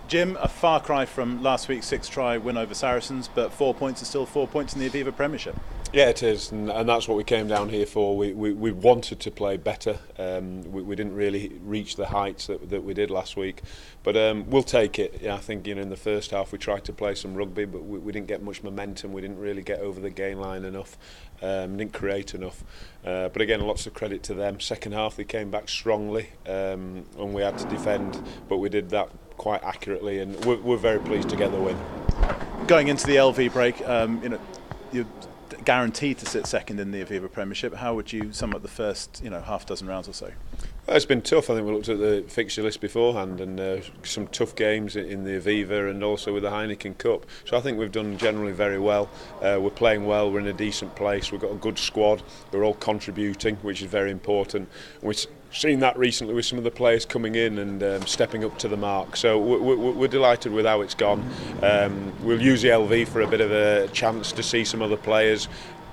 Jim, a far cry from last week's 6-try win over Saracens, but 4 points is still 4 points in the Aviva Premiership. Yeah, it is, and that's what we came down here for. We wanted to play better. We didn't really reach the heights that we did last week, but we'll take it. Yeah, I think in the first half we tried to play some rugby, but we didn't get much momentum. We didn't really get over the gain line enough. Didn't create enough. But again, lots of credit to them. Second half they came back strongly, and we had to defend, but we did that quite accurately, and we're very pleased to get the win. Going into the LV break, you're guaranteed to sit second in the Aviva Premiership. How would you sum up the first, half dozen rounds or so? Well, it's been tough. I think we looked at the fixture list beforehand, and some tough games in the Aviva and also with the Heineken Cup. So I think we've done generally very well. We're playing well. We're in a decent place. We've got a good squad. We're all contributing, which is very important. We've seen that recently with some of the players coming in and stepping up to the mark. So we're delighted with how it's gone. We'll use the LV for a bit of a chance to see some other players,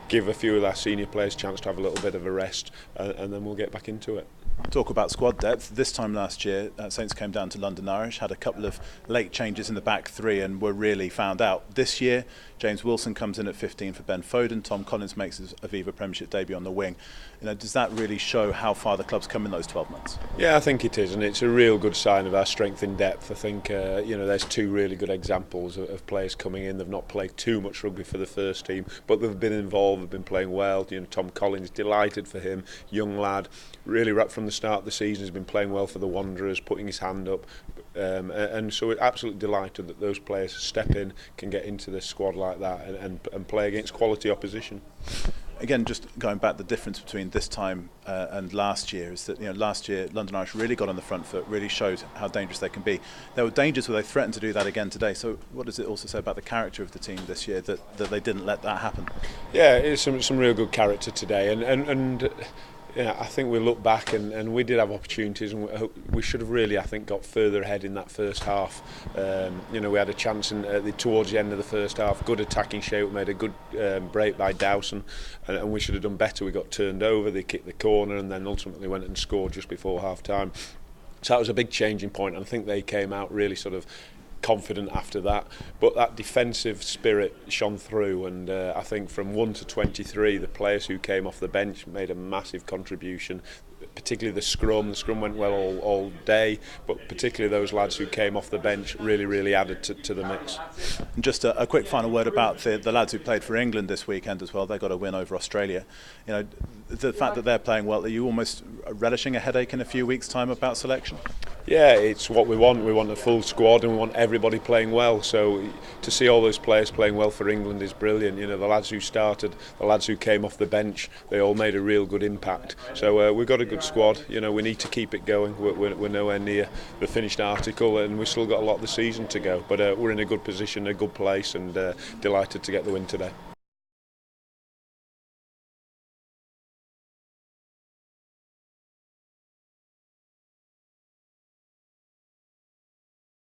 give a few of our senior players a chance to have a little bit of a rest, and then we'll get back into it. Talk about squad depth. This time last year, Saints came down to London Irish, had a couple of late changes in the back three and were really found out. This year, James Wilson comes in at 15 for Ben Foden. Tom Collins makes his Aviva Premiership debut on the wing. Does that really show how far the club's come in those 12 months? Yeah, I think it is, and it's a real good sign of our strength in depth. I think there's two really good examples of players coming in. They've not played too much rugby for the first team, but they've been involved. They've been playing well. Tom Collins, delighted for him, young lad, really right from the start of the season has been playing well for the Wanderers, putting his hand up, and so we're absolutely delighted that those players step in, can get into the squad like that and play against quality opposition. Again, just going back, the difference between this time and last year is that last year London Irish really got on the front foot, really showed how dangerous they can be. There were dangers where they threatened to do that again today. So what does it also say about the character of the team this year that they didn't let that happen? Yeah, it's some real good character today, and yeah, I think we look back and we did have opportunities, and we should have really, I think, got further ahead in that first half. We had a chance towards the end of the first half. Good attacking shape, made a good break by Dowson, and we should have done better. We got turned over, they kicked the corner, and then ultimately went and scored just before half time. So that was a big changing point, and I think they came out really sort of confident after that, but that defensive spirit shone through, and I think from 1 to 23 the players who came off the bench made a massive contribution, particularly the scrum went well all day, but particularly those lads who came off the bench really added to the mix. And just a quick final word about the lads who played for England this weekend as well. They got a win over Australia. The fact that they're playing well, are you almost relishing a headache in a few weeks' time about selection? Yeah, it's what we want. We want a full squad and we want everybody playing well. So to see all those players playing well for England is brilliant. The lads who started, the lads who came off the bench, they all made a real good impact. So we've got a good squad. We need to keep it going. We're nowhere near the finished article, and we've still got a lot of the season to go. But we're in a good position, a good place, and delighted to get the win today.